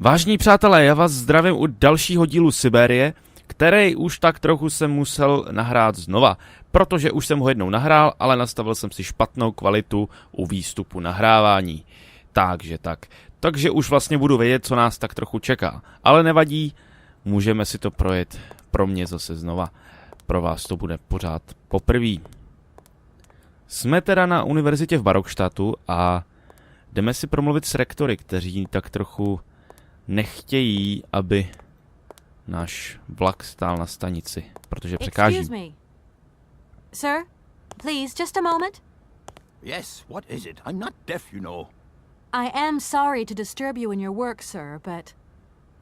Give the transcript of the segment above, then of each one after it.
Vážení přátelé, já vás zdravím u dalšího dílu Syberie, který už tak trochu jsem musel nahrát znova, protože už jsem ho jednou nahrál, ale nastavil jsem si špatnou kvalitu u výstupu nahrávání. Takže už vlastně budu vědět, co nás tak trochu čeká. Ale nevadí, můžeme si to projet pro mě zase znova. Pro vás to bude pořád poprvé. Jsme teda na univerzitě v Barokštatu a jdeme si promluvit s rektory, kteří tak trochu nechtějí, aby náš vlak stál na stanici, protože překáží. Excuse me. Sir, please, just a moment. Yes, what is it? I'm not deaf, you know. I am sorry to disturb you in your work, sir, but...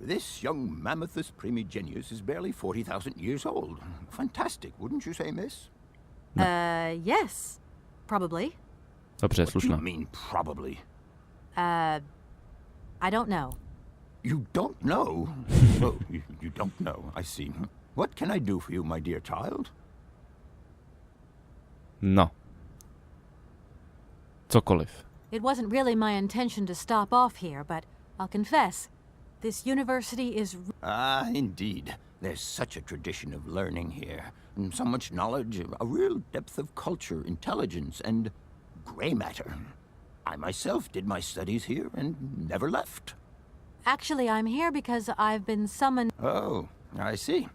This young mammothus primigenius is barely 40,000 years old. Fantastic, wouldn't you say, miss? Yes. Probably. Dobře, What do you slušná. mean, probably? I don't know. You don't know? Oh, you don't know, I see. What can I do for you, my dear child? No. Cokoliv. It wasn't really my intention to stop off here, but I'll confess, this university is... Ah, indeed. There's such a tradition of learning here. And so much knowledge, a real depth of culture, intelligence, and gray matter. I myself did my studies here and never left. Actually, I'm here because I've been summoned... Oh, I see.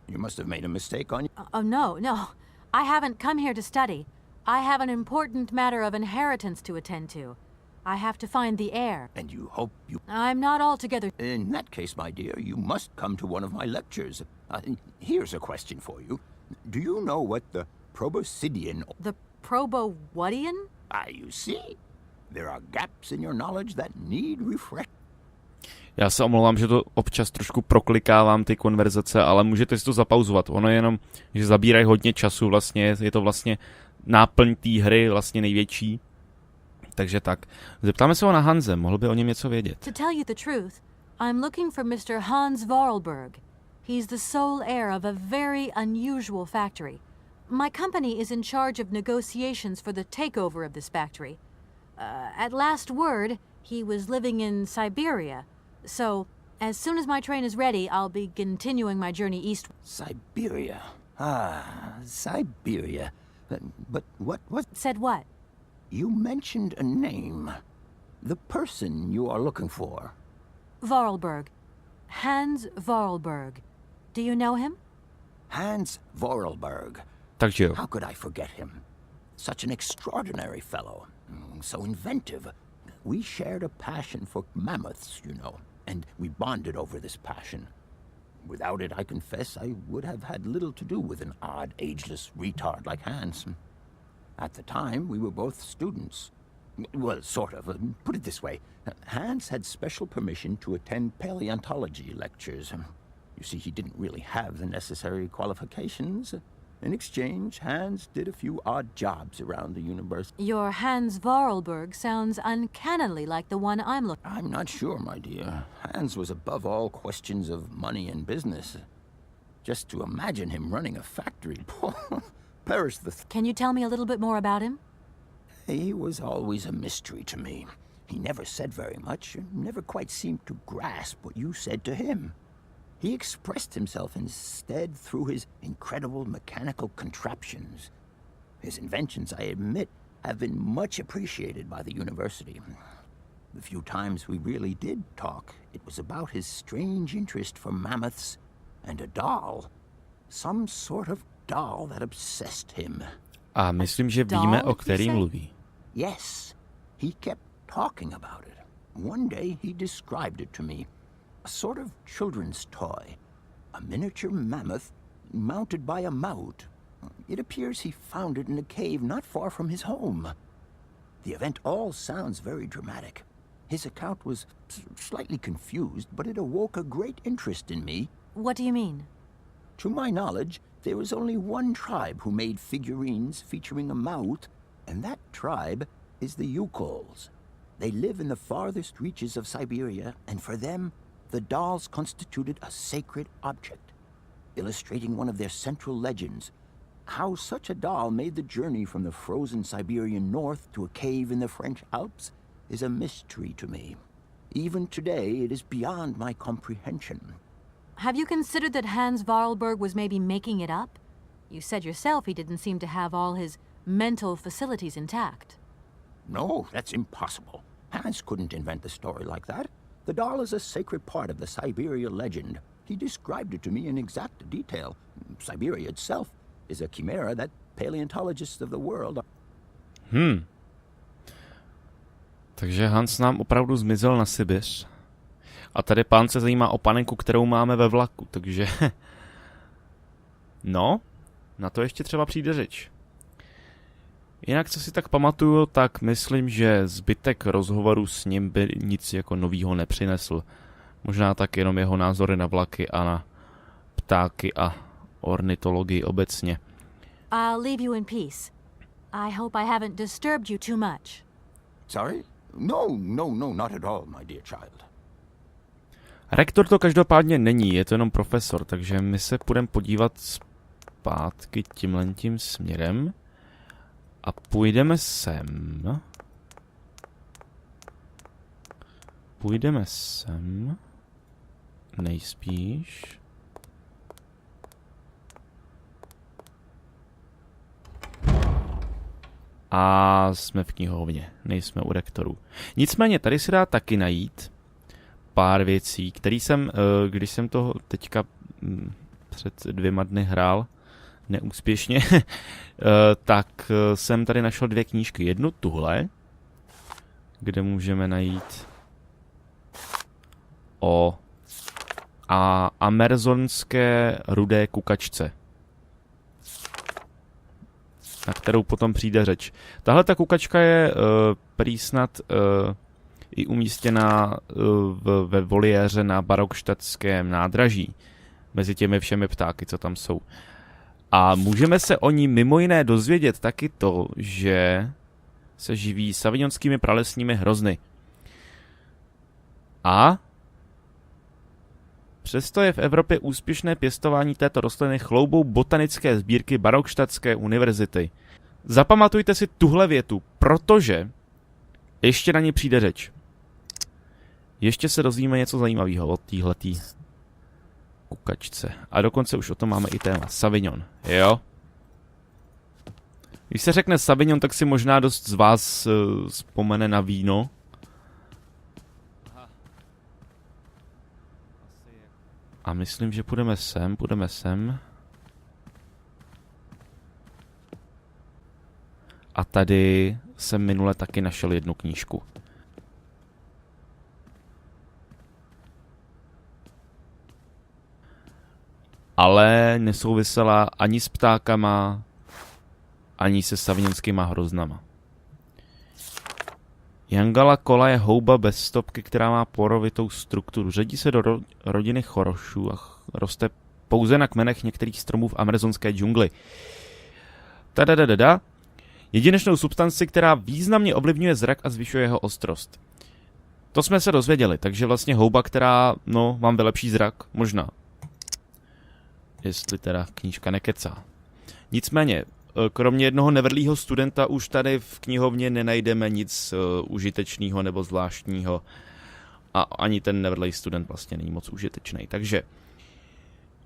You must have made a mistake on... Oh, no. I haven't come here to study. I have an important matter of inheritance to attend to. I have to find the heir. And you hope you... I'm not altogether... In that case, my dear, you must come to one of my lectures. Here's a question for you. Do you know what the proboscidean... The Probo-whatian? You see? There are gaps in your knowledge that need refresh. Já se omlouvám, že to občas trošku proklikávám ty konverzace, ale můžete si to zapauzovat. Ono je jenom, že zabírají hodně času vlastně, je to vlastně náplň té hry vlastně největší. Takže tak. Zeptáme se ho na Hanse, mohl by o něm něco vědět. To tell you the truth, I'm looking for Mr. Hans Vorarlberg. He's the sole heir of a very unusual factory. My company is in charge of negotiations for the takeover of this factory. At last word, he was living in Syberia. So, as soon as my train is ready, I'll be continuing my journey east. Syberia. Syberia. But what? Said what? You mentioned a name. The person you are looking for. Vorarlberg. Hans Vorarlberg. Do you know him? Hans Vorarlberg. Takže jo. How could I forget him? Such an extraordinary fellow. So inventive. We shared a passion for mammoths, you know, and we bonded over this passion. Without it, I confess, I would have had little to do with an odd, ageless retard like Hans. At the time, we were both students. Well, sort of. Put it this way. Hans had special permission to attend paleontology lectures. You see, he didn't really have the necessary qualifications. In exchange, Hans did a few odd jobs around the university. Your Hans Vorarlberg sounds uncannily like the one I'm looking... I'm not sure, my dear. Hans was above all questions of money and business. Just to imagine him running a factory, perish the... Can you tell me a little bit more about him? He was always a mystery to me. He never said very much, never quite seemed to grasp what you said to him. He expressed himself instead through his incredible mechanical contraptions. His inventions, I admit, have been much appreciated by the university. The few times we really did talk, it was about his strange interest for mammoths and a doll. Some sort of doll that obsessed him. A myslím, že víme, o který mluví. Yes, he kept talking about it. One day he described it to me. A sort of children's toy. A miniature mammoth mounted by a mount. It appears he found it in a cave not far from his home. The event all sounds very dramatic. His account was slightly confused, but it awoke a great interest in me. What do you mean? To my knowledge, there is only one tribe who made figurines featuring a mouth, and that tribe is the Yukols. They live in the farthest reaches of Syberia, and for them, the dolls constituted a sacred object, illustrating one of their central legends. How such a doll made the journey from the frozen Siberian north to a cave in the French Alps is a mystery to me. Even today, it is beyond my comprehension. Have you considered that Hans Varlberg was maybe making it up? You said yourself he didn't seem to have all his mental facilities intact. No, that's impossible. Hans couldn't invent the story like that. The doll is a sacred part of the Syberia legend. He described it to me in exact detail. Syberia itself is a chimera that paleontologists of the world... Takže Hans nám opravdu zmizel na Sibiř. A tady pán se zajímá o panenku, kterou máme ve vlaku, takže... No, na to ještě třeba přijde řeč. Jinak, co si tak pamatuju, tak myslím, že zbytek rozhovoru s ním by nic jako novýho nepřinesl. Možná tak jenom jeho názory na vlaky a na ptáky a ornitologii obecně. I'll leave you in peace. I hope I haven't disturbed you too much. Sorry? No, not at all, my dear child. Rektor to každopádně není, je to jenom profesor, takže my se půjdeme podívat zpátky tímhletím směrem a půjdeme sem. Nejspíš. A jsme v knihovně, nejsme u rektorů. Nicméně tady se dá taky najít pár věcí, který jsem, když jsem toho teďka před 2 dny hrál neúspěšně, tak jsem tady našel 2 knížky. Jednu tuhle, kde můžeme najít o amazonské rudé kukačce, na kterou potom přijde řeč. Tahle ta kukačka je prý snad i umístěná ve voliéře na Barokštadtském nádraží mezi těmi všemi ptáky, co tam jsou. A můžeme se o ní mimo jiné dozvědět taky to, že se živí savignonskými pralesními hrozny. A přesto je v Evropě úspěšné pěstování této rostliny chloubou botanické sbírky Barokštadtské univerzity. Zapamatujte si tuhle větu, protože ještě na ní přijde řeč. Ještě se dozvíme něco zajímavého od téhletý kukačce. A dokonce už o tom máme i téma. Savignon, jo? Když se řekne Savignon, tak si možná dost z vás vzpomene na víno. A myslím, že půjdeme sem. A tady jsem minule taky našel jednu knížku. Ale nesouvisela ani s ptákama, ani se savignonskýma hroznama. Jangala kola je houba bez stopky, která má porovitou strukturu. Řadí se do rodiny chorošů a roste pouze na kmenech některých stromů v amazonské džungli. Jedinečnou substanci, která významně ovlivňuje zrak a zvyšuje jeho ostrost. To jsme se dozvěděli, takže vlastně houba, která, vám vylepší zrak, možná. Jestli teda knížka nekecá. Nicméně, kromě jednoho nevrlýho studenta už tady v knihovně nenajdeme nic užitečného nebo zvláštního. A ani ten nevrlý student vlastně není moc užitečný. Takže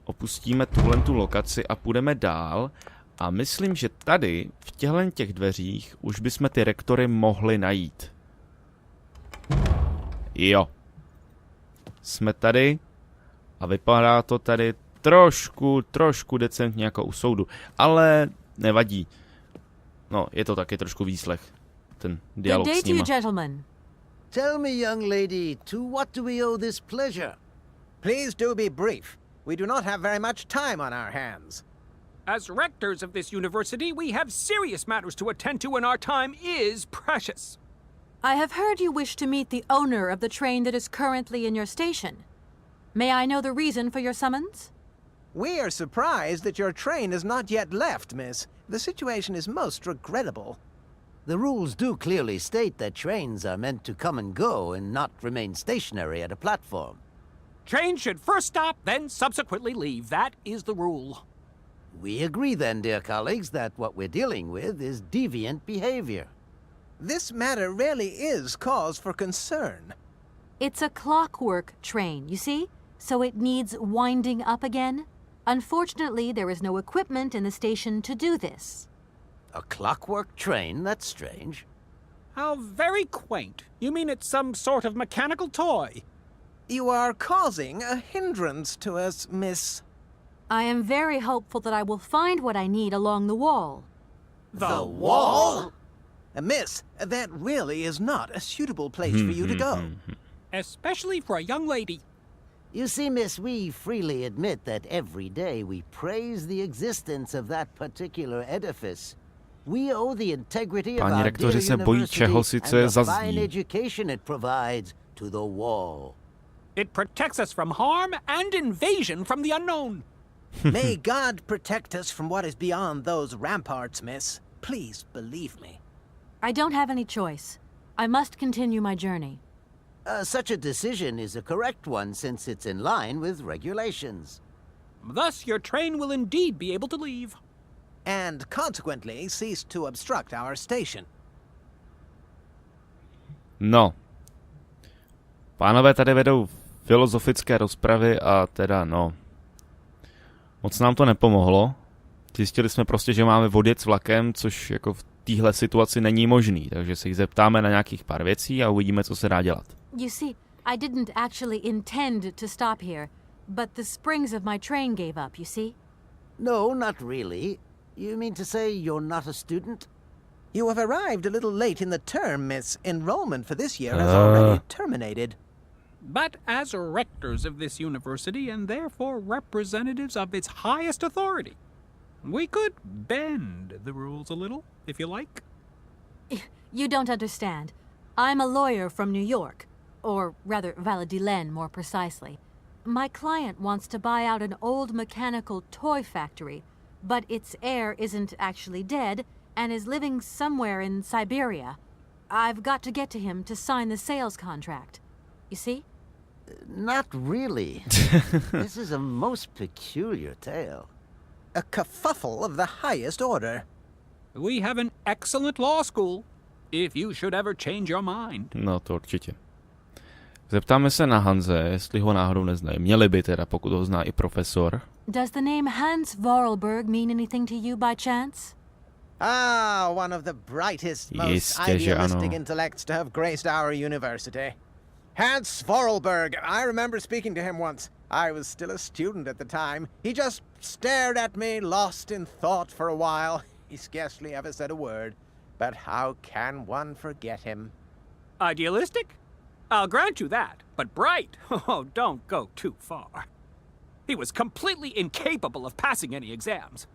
opustíme tu lokaci a půjdeme dál. A myslím, že tady, v těch dveřích, už bychom ty rektory mohli najít. Jo. Jsme tady a vypadá to tady trošku decentně jako u soudu. Ale nevadí. No, je to taky trošku výslech. Ten dialog s nima. Gentlemen. Tell me, young lady, to what do we owe this pleasure? Please do be brief. We do not have very much time on our hands. As rectors of this university, we have serious matters to attend to and our time is precious. I have heard you wish to meet the owner of the train that is currently in your station. May I know the reason for your summons? We are surprised that your train has not yet left, miss. The situation is most regrettable. The rules do clearly state that trains are meant to come and go and not remain stationary at a platform. Trains should first stop, then subsequently leave. That is the rule. We agree then, dear colleagues, that what we're dealing with is deviant behavior. This matter really is cause for concern. It's a clockwork train, you see? So it needs winding up again. Unfortunately, there is no equipment in the station to do this. A clockwork train? That's strange. How very quaint. You mean it's some sort of mechanical toy? You are causing a hindrance to us, miss. I am very hopeful that I will find what I need along the wall. The wall? Miss, that really is not a suitable place for you to go. Especially for a young lady. You see, miss, we freely admit that every day we praise the existence of that particular edifice. We owe the integrity of Páni our rektoři dear se bojí čehosi, university co je and za the fine zdí. education it provides to the wall. It protects us from harm and invasion from the unknown. May God protect us from what is beyond those ramparts, miss. Please believe me. I don't have any choice. I must continue my journey. Such a decision is a correct one since it's in line with regulations. Thus, your train will indeed be able to leave. And consequently cease to obstruct our station. No. Pánové tady vedou filozofické rozpravy a teda no. Moc nám to nepomohlo. Zjistili jsme prostě, že máme odjet s vlakem, což jako v téhle situaci není možný, takže se jich zeptáme na nějakých pár věcí a uvidíme, co se dá dělat. You see, I didn't actually intend to stop here, but the springs of my train gave up, you see? No, not really. You mean to say you're not a student? You have arrived a little late in the term, miss. Enrollment for this year has already terminated. But as rectors of this university and therefore representatives of its highest authority, we could bend the rules a little, if you like. You don't understand. I'm a lawyer from New York, or rather Valladolid more precisely. My client wants to buy out an old mechanical toy factory, but its heir isn't actually dead and is living somewhere in Syberia. I've got to get to him to sign the sales contract. You see? Not really. This is a most peculiar tale. A kerfuffle of the highest order. We have an excellent law school, if you should ever change your mind. No to určitě. Zeptáme se na Hanse, jestli ho náhodou neznají. Měli by teda, pokud ho zná i profesor. Does the name Hans Vorarlberg mean anything to you by chance? Ah, one of the brightest, most Jistě, že idealistic ano. intellects to have graced our university. Hans Vorarlberg. I remember speaking to him once. I was still a student at the time. He just stared at me, lost in thought for a while. He scarcely ever said a word. But how can one forget him? Idealistic? I'll grant you that, but bright? Oh, don't go too far. He was completely incapable of passing any exams.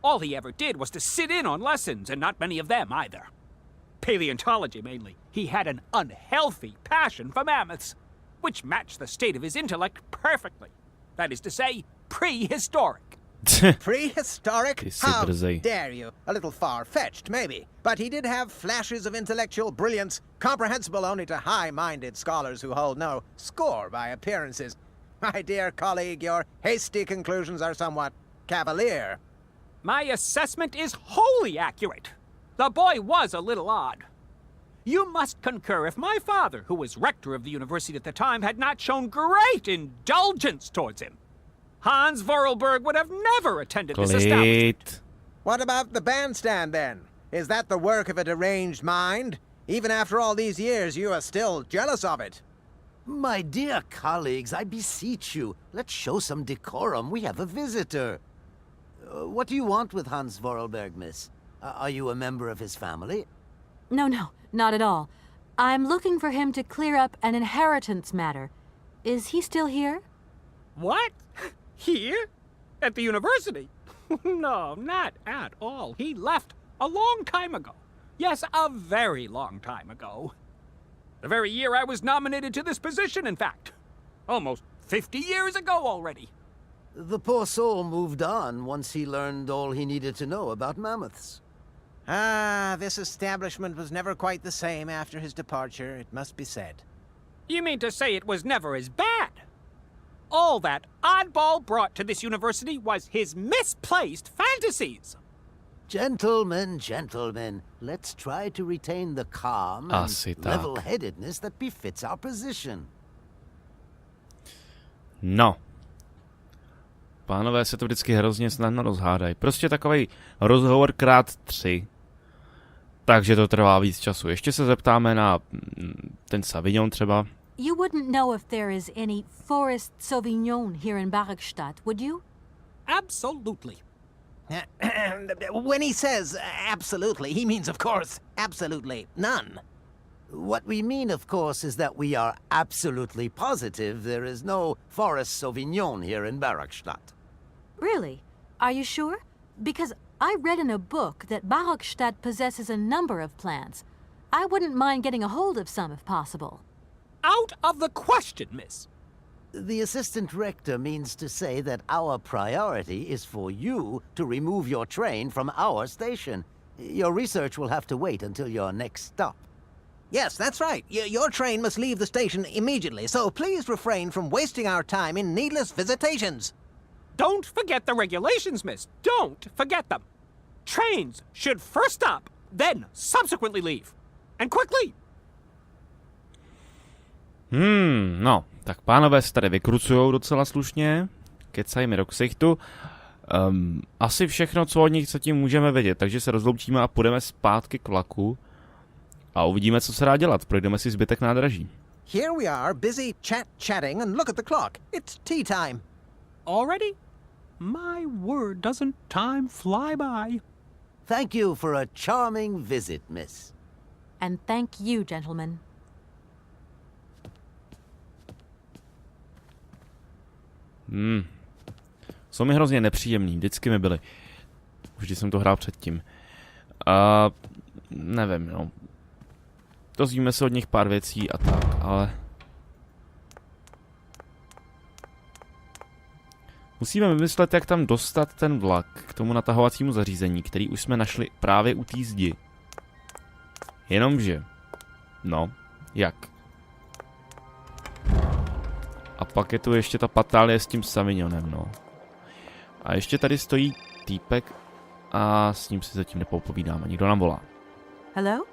All he ever did was to sit in on lessons, and not many of them either. Paleontology, mainly. He had an unhealthy passion for mammoths, which matched the state of his intellect perfectly. That is to say, prehistoric. Prehistoric? Ty si How drzej. dare you? A little far-fetched, maybe. But he did have flashes of intellectual brilliance, comprehensible only to high-minded scholars who hold no score by appearances. My dear colleague, your hasty conclusions are somewhat cavalier. My assessment is wholly accurate. The boy was a little odd. You must concur if my father, who was rector of the university at the time, had not shown great indulgence towards him. Hans Vorarlberg would have never attended this establishment. Klid. What about the bandstand, then? Is that the work of a deranged mind? Even after all these years, you are still jealous of it. My dear colleagues, I beseech you, let's show some decorum. We have a visitor. What do you want with Hans Vorarlberg, miss? Are you a member of his family? No, not at all. I'm looking for him to clear up an inheritance matter. Is he still here? What? Here? At the university? No, not at all. He left a long time ago. Yes, a very long time ago. The very year I was nominated to this position, in fact. Almost 50 years ago already. The poor soul moved on once he learned all he needed to know about mammoths. Ah, this establishment was never quite the same after his departure, it must be said. You mean to say it was never as bad? All that oddball brought to this university was his misplaced fantasies. Gentlemen, let's try to retain the calm and Asi tak. level-headedness that befits our position. No. Pánové se to vždycky hrozně snadno rozhádají. Prostě takovej rozhovor krát 3. Takže to trvá víc času. Ještě se zeptáme na ten Savignon třeba. You wouldn't know if there is any Forest Sauvignon here in Barrickstadt, would you? Absolutely. When he says absolutely, he means, of course, absolutely none. What we mean, of course, is that we are absolutely positive there is no Forest Sauvignon here in Barrickstadt. Really? Are you sure? Because I read in a book that Barrickstadt possesses a number of plants. I wouldn't mind getting a hold of some if possible. Out of the question, miss. The assistant rector means to say that our priority is for you to remove your train from our station. Your research will have to wait until your next stop. Yes, that's right. Your train must leave the station immediately, so please refrain from wasting our time in needless visitations. Don't forget the regulations, miss. Don't forget them. Trains should first stop, then subsequently leave. And quickly. No, tak pánové se tady vykrucujou docela slušně. Kecají mi do ksichtu. Asi všechno, co od nich zatím můžeme vědět, takže se rozloučíme a půjdeme zpátky k vlaku. A uvidíme, co se dá dělat. Projdeme si zbytek nádraží. Here we are, busy chatting, and look at the clock. It's tea time. Already? My word, doesn't time fly by? Thank you for a charming visit, miss. And thank you, gentlemen. Jsou mi hrozně nepříjemný, vždycky mi byly. Vždy jsem to hrál předtím. A nevím, no. Dozvíme se od nich pár věcí a tak, ale... Musíme vymyslet, jak tam dostat ten vlak k tomu natahovacímu zařízení, který už jsme našli právě u té zdi. Jenomže... No, jak? A pak je tu ještě ta patálie s tím Savignonem, no. A ještě tady stojí týpek a s ním si zatím nepoupovídáme. Nikdo nám volá. Hello?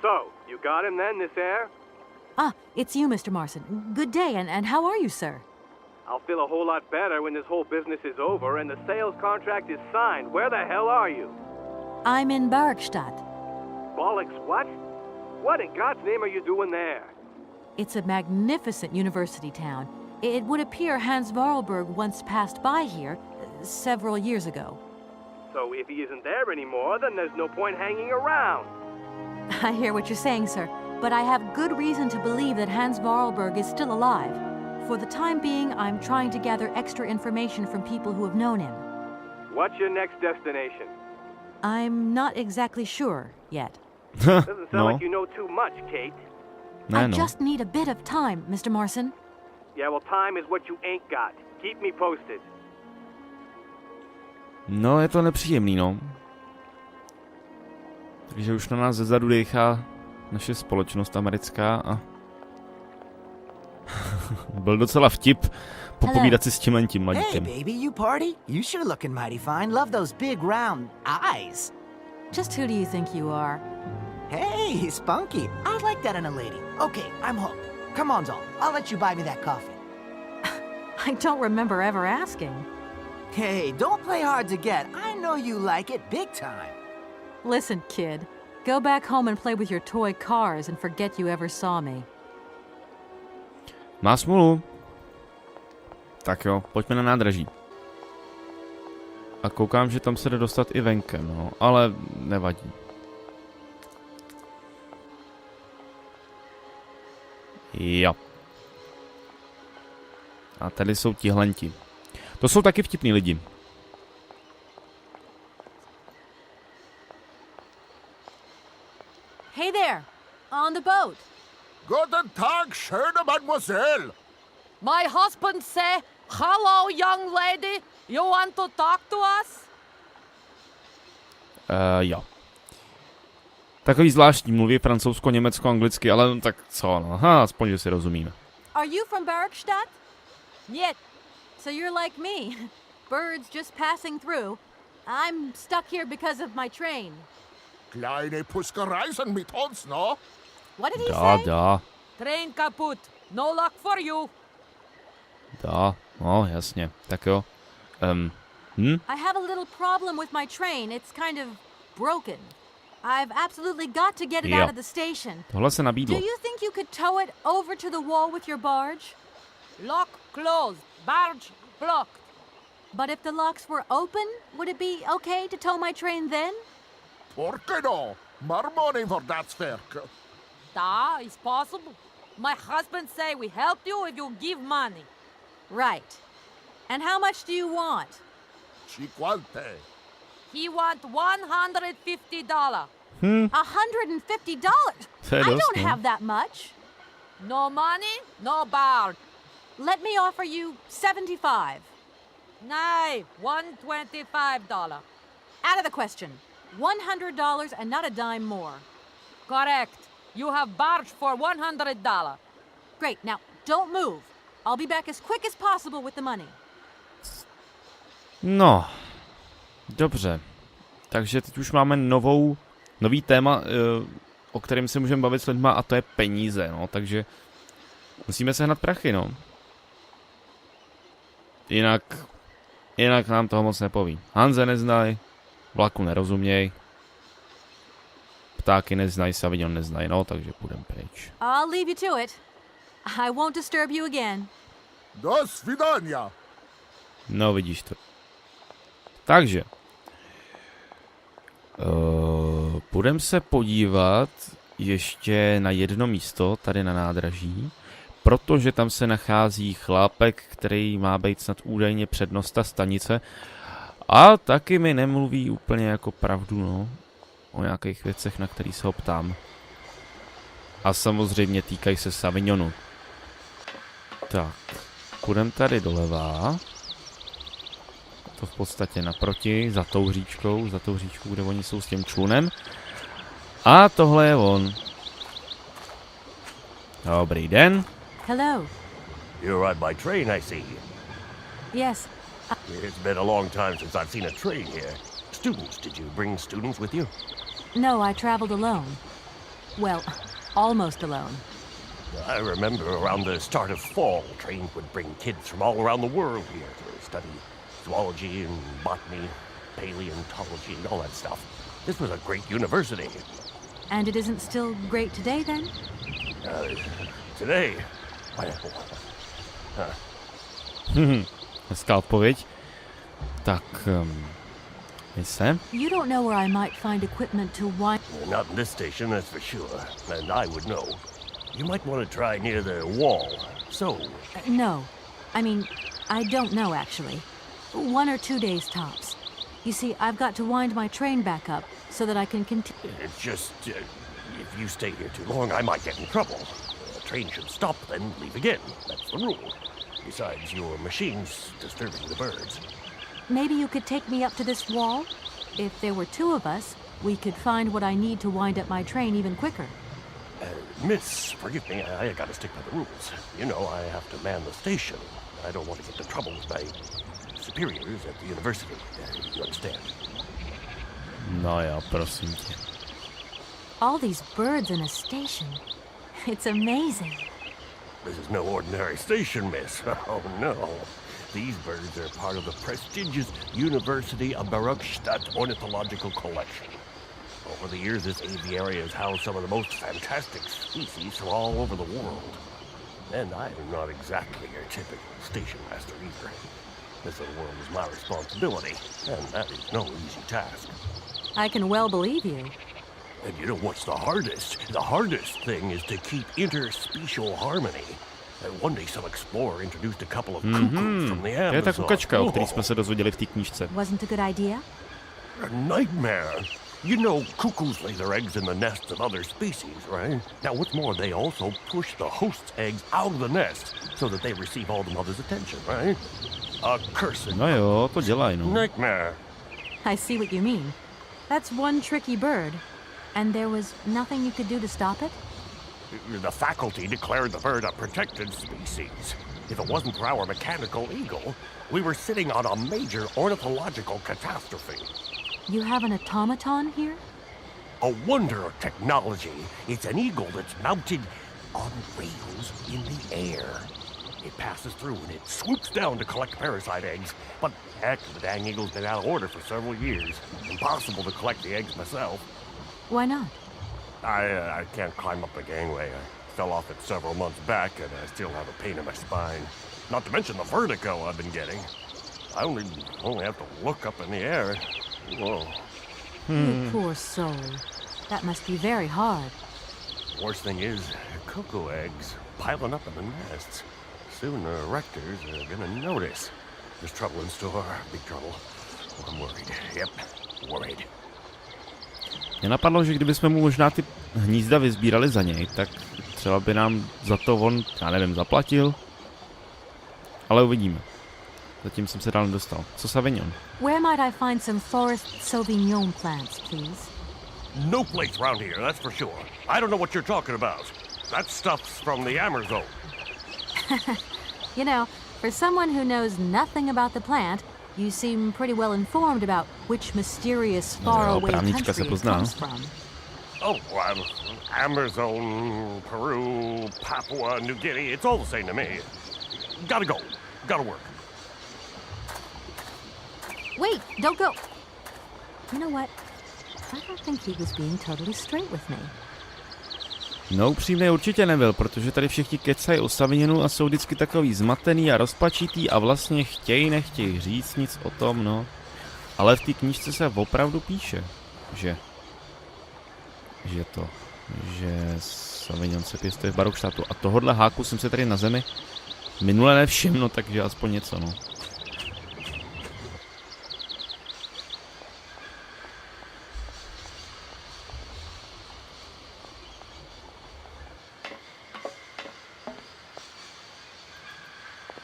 So, you got him then, Miss Eyre? Ah, it's you, Mr. Marson. Good day, and how are you, sir? I'll feel a whole lot better when this whole business is over and the sales contract is signed. Where the hell are you? I'm in Barrickstadt. Bollocks, what? What in God's name are you doing there? It's a magnificent university town. It would appear Hans Vorarlberg once passed by here several years ago. So if he isn't there anymore, then there's no point hanging around. I hear what you're saying, sir, but I have good reason to believe that Hans Vorarlberg is still alive. For the time being, I'm trying to gather extra information from people who have known him. What's your next destination? I'm not exactly sure yet. Doesn't sound like you know too much, Kate. I just need a bit of time, Mr. Marson. Yeah, well, time is what you ain't got. Keep me posted. No, je to nepříjemný, no. Takže už na nás zezadu dýchá naše společnost americká a... Byl docela vtip popovídat si s tím mladíkem. Hey, baby, you party? You sure looking mighty fine. Love those big round eyes. Just who do you think you are? Hey, spunky. I like that in a lady. Okay, I'm hooked. Come on, doll. I'll let you buy me that coffee. I don't remember ever asking. Hey, don't play hard to get. I know you like it big time. Listen, kid. Go back home and play with your toy cars and forget you ever saw me. Má smůlu. Tak jo, pojďme na nádraží. A koukám, že tam se jde dostat i venkem, no, ale nevadí. Jo. A tady jsou tihlenti. To jsou taky vtipní lidi. Hey there, on the boat. Guten Tag, schöne Mademoiselle. My husband say, hello, young lady. You want to talk to us? Jo. Takový zvláštní, mluví francouzsko, německo, anglicky, ale tak co, no, aspoň, že si rozumíme. Are you from Barrickstadt? Нет. So you're like me. Birds just passing through. I'm stuck here because of my train. Kleine Puskereisen mit uns, no? What did he Da, say? da. Train kaput. No luck for you. No, jasně. Tak jo. I have a little problem with my train. It's kind of broken. I've absolutely got to get it out of the station. Tohle se Do nabídlo. you think you could tow it over to the wall with your barge? Lock closed. Barge blocked. But if the locks were open, would it be okay to tow my train then? Porke no? More money for that sverk. Da, it's possible. My husband say we help you if you give money. Right. And how much do you want? Cinquante. He want $150. $150? To je I dost, don't no. have that much. No money, no barge. Let me offer you 75. Nay, $125. Out of the question. $100 and not a dime more. Correct. You have barge for $100. Great. Now, don't move. I'll be back as quick as possible with the money. No. Dobře. Takže teď už máme nový téma, o kterém se můžeme bavit s lidma, a to je peníze, no. Takže musíme sehnat prachy, no. Jinak nám toho moc nepoví. Hanze neznají, vlaku nerozuměj, ptáky neznají, Savignon neznají, no, takže půjdem pryč. I'll leave you to it. I won't disturb you again. Do svidania. No, vidíš to. Takže. Půjdem se podívat ještě na jedno místo, tady na nádraží, protože tam se nachází chlápek, který má být snad údajně přednosta stanice a taky mi nemluví úplně jako pravdu, no, o nějakých věcech, na který se ho ptám. A samozřejmě týkají se Savignonu. Tak, půjdem tady doleva. To v podstatě naproti, za tou říčkou, kde oni jsou s tím člunem. A tohle je on. Dobrý den. Hello. You ride by train, I see. Yes. It's been a long time since I've seen a train here. Students, did you bring students with you? No, I traveled alone. Well, almost alone. I remember around the start of fall, trains would bring kids from all around the world here to study zoology and botany, paleontology, and all that stuff. This was a great university. And it isn't still great today, then? Today? Hezká odpověď. Tak, You don't know where I might find equipment to wind... Not in this station, that's for sure. And I would know. You might want to try near the wall. So... No. I mean, I don't know, actually. 1 or 2 days tops. You see, I've got to wind my train back up so that I can continue... It's just... if you stay here too long, I might get in trouble. The train should stop, then leave again. That's the rule. Besides, your machine's disturbing the birds. Maybe you could take me up to this wall? If there were 2 of us, we could find what I need to wind up my train even quicker. Miss, forgive me, I gotta stick by the rules. You know, I have to man the station. I don't want to get into trouble with my superiors at the university. You understand? no jo, prosím tě. All these birds in a station. It's amazing. This is no ordinary station, miss. Oh, no. These birds are part of the prestigious University of Barockstadt Ornithological Collection. Over the years, this aviary has housed some of the most fantastic species from all over the world. And I am not exactly your typical station master either. This little world is my responsibility, and that is no easy task. I can well believe you. And you know what's the hardest? The hardest thing is to keep interspecial harmony. And one day some explorer introduced a couple of cuckoos from the To je ta Amazon. kukačka, o který jsme se dozvěděli v té knížce. Wasn't a good idea? A nightmare. You know, cuckoos lay their eggs in the nests of other species, right? Now, what's more, they also push the host's eggs out of the nest so that they receive all the mother's attention, right? A cursed No jo, to dělají, no. nightmare. I see what you mean. That's one tricky bird. And there was nothing you could do to stop it? The faculty declared the bird a protected species. If it wasn't for our mechanical eagle, we were sitting on a major ornithological catastrophe. You have an automaton here? A wonder of technology. It's an eagle that's mounted on rails in the air. It passes through and it swoops down to collect parasite eggs. But heck, the dang eagle's been out of order for several years. Impossible to collect the eggs myself. Why not? I can't climb up the gangway. I fell off it several months back and I still have a pain in my spine. Not to mention the vertigo I've been getting. I only have to look up in the air. Whoa. You poor soul. That must be very hard. Worst thing is, cocoa eggs piling up in the nests. Soon the rectors are gonna notice. There's trouble in store, big trouble. I'm worried. Yep, worried. Mě napadlo, že kdybychom mu možná ty hnízda vyzbírali za něj, tak třeba by nám za to on, já nevím, zaplatil. Ale uvidíme. Zatím jsem se dál nedostal. Co Sauvignon? Where might I find some forest Sauvignon plants, please? No place around here, that's for sure. I don't know what you're talking about. That stuff's from the Amazon. You know, for someone who knows nothing about the plant, you seem pretty well informed about which mysterious faraway country it comes from. Oh, Amazon, Peru, Papua New Guinea, it's all the same to me. Gotta go. Gotta work. Wait, don't go. You know what? I don't think he was being totally straight with me. No, upřímně určitě nebyl, protože tady všichni kecají o Sauvignonu a jsou vždycky takový zmatený a rozpačitý a vlastně nechtějí říct nic o tom, no. Ale v té knížce se opravdu píše, že Sauvignon se pěstuje v Barokštátu. A tohodle háku jsem se tady na zemi minule nevšiml, no, takže aspoň něco, no.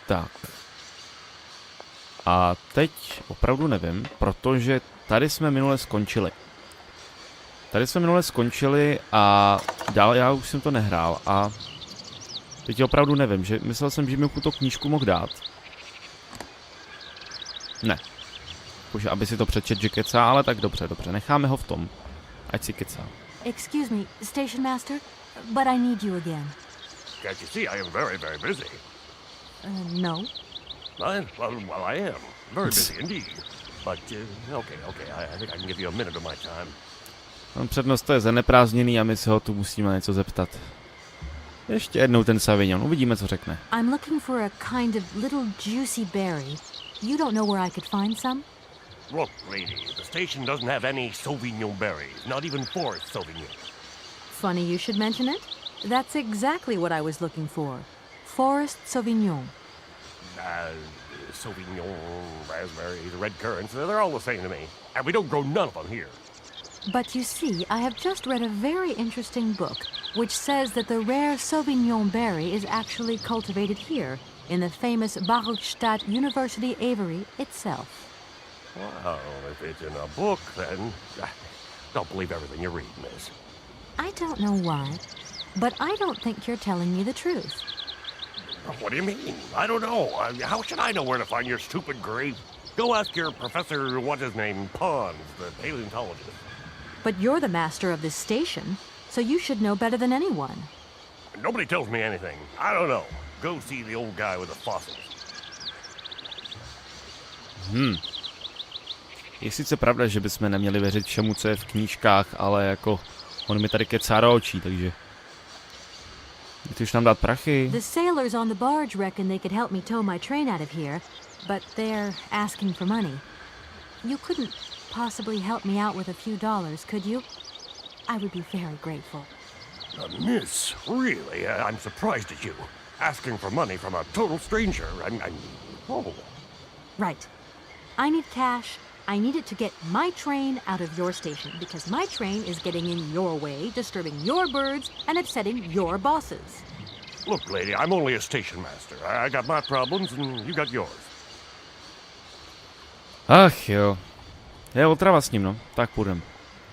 Tak. A teď opravdu nevím, protože tady jsme minule skončili. A dál já už jsem to nehrál a teď opravdu nevím, že myslel jsem, že mi tu knížku mohl dát. Ne. Jakože aby si to přečet, že kecá, ale tak dobře, necháme ho v tom. Ať si kecá. Excuse me, Station Master, but I need you again. Can't you see I am very, very busy? No. Well, I am. Very busy indeed. But, okay, I think I can give you a minute of my time. On přednost je zaneprázdněný a my se ho tu musíme něco zeptat. Ještě jednou ten Sauvignon, uvidíme, co řekne. I'm looking for a kind of little juicy berry. You don't know where I could find some? Look, lady, the station doesn't have any Sauvignon berries, not even forest Sauvignon. Funny you should mention it. That's exactly what I was looking for. Forest Sauvignon. Sauvignon, raspberries, red currants, they're all the same to me. And we don't grow none of them here. But you see, I have just read a very interesting book which says that the rare Sauvignon berry is actually cultivated here, in the famous Barokstadt University aviary itself. Well, if it's in a book, then don't believe everything you read, miss. I don't know why, but I don't think you're telling me the truth. What do you mean? I don't know. How should I know where to find your stupid grave? Go ask your professor, what's his name, Pons, the paleontologist. But you're the master of this station, so you should know better than anyone. Nobody tells me anything. I don't know. Go see the old guy with the fossils. Je sice pravda, že bychom neměli věřit všemu, co je v knížkách, ale jako on mi tady kecá do očí, takže... Ty už nám dát prachy. The sailors on the barge reckon they could help me tow my train out of here, but they're asking for money. You couldn't possibly help me out with a few dollars, could you? I would be very grateful. Miss, really, I'm surprised at you. Asking for money from a total stranger. Oh. Right. I need cash. I need it to get my train out of your station, because my train is getting in your way, disturbing your birds, and upsetting your bosses. Look, lady, I'm only a station master. I got my problems, and you got yours. Ach jo. Je otrava s ním, no. Tak půjdem.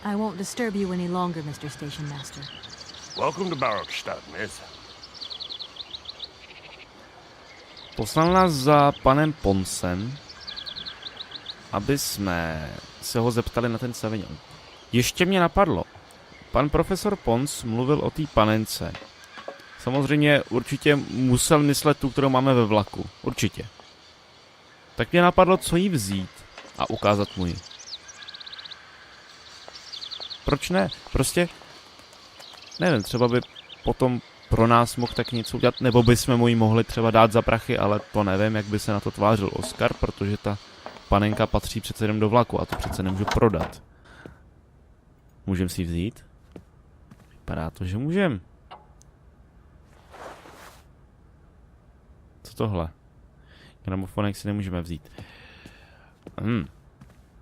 I won't disturb you any longer, Mr. Station Master. Welcome to Barokstadt, miss. Poslal nás za panem Ponsem, aby jsme se ho zeptali na ten Sauvignon. Ještě mě napadlo. Pan profesor Pons mluvil o té panence. Samozřejmě určitě musel myslet tu, kterou máme ve vlaku. Určitě. Tak mě napadlo, co jí vzít a ukázat mu ji. Proč ne? Prostě, nevím, třeba by potom pro nás mohl tak něco udělat, nebo bychom mu ji mohli třeba dát za prachy, ale to nevím, jak by se na to tvářil Oskar, protože ta panenka patří přece jenom do vlaku a to přece nemůžu prodat. Můžem si ji vzít? Vypadá to, že můžem. Co tohle? Gramofonek si nemůžeme vzít.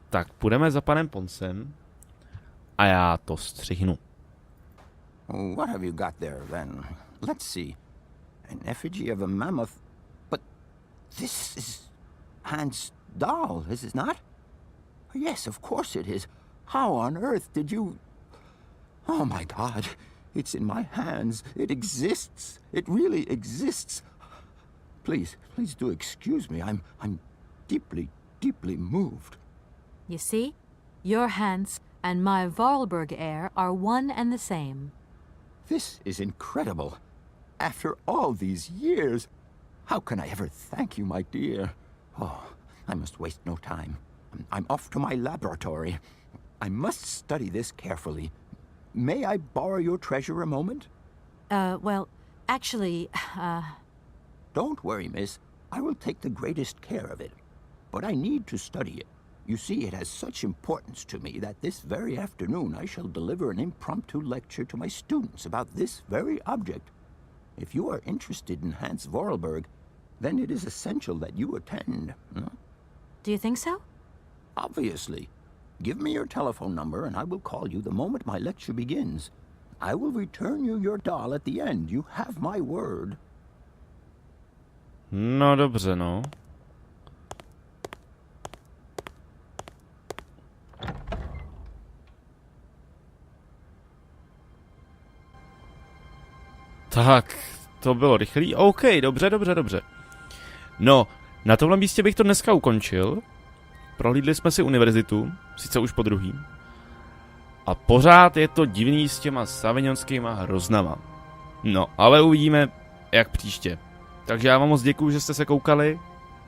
Tak, půjdeme za panem Ponsem a já to střihnu. What have you got there, then? Let's see. An effigy of a mammoth. But this is Hans' doll, is it not? Yes, of course it is. How on earth did you... Oh, my God. It's in my hands. It exists. It really exists. Please do excuse me. I'm deeply, deeply moved. You see? Your Hans and my Vorarlberg heir are one and the same. This is incredible. After all these years, how can I ever thank you, my dear? Oh, I must waste no time. I'm off to my laboratory. I must study this carefully. May I borrow your treasure a moment? Well, actually, Don't worry, miss. I will take the greatest care of it. But I need to study it. You see, it has such importance to me that this very afternoon I shall deliver an impromptu lecture to my students about this very object. If you are interested in Hans Vorarlberg, then it is essential that you attend. do you think so? Obviously. Give me your telephone number and I will call you the moment my lecture begins. I will return you your doll at the end. You have my word. No dobře, no. Tak, to bylo rychlý. OK, dobře. No, na tomhle místě bych to dneska ukončil. Prohlídli jsme si univerzitu, sice už po druhý. A pořád je to divný s těma savignonskýma hroznama. No, ale uvidíme, jak příště. Takže já vám moc děkuju, že jste se koukali.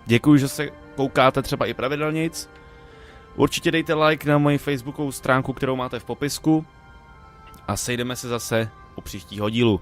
Děkuju, že se koukáte třeba i pravidelnic. Určitě dejte like na moji facebookovou stránku, kterou máte v popisku. A sejdeme se zase u příštího dílu.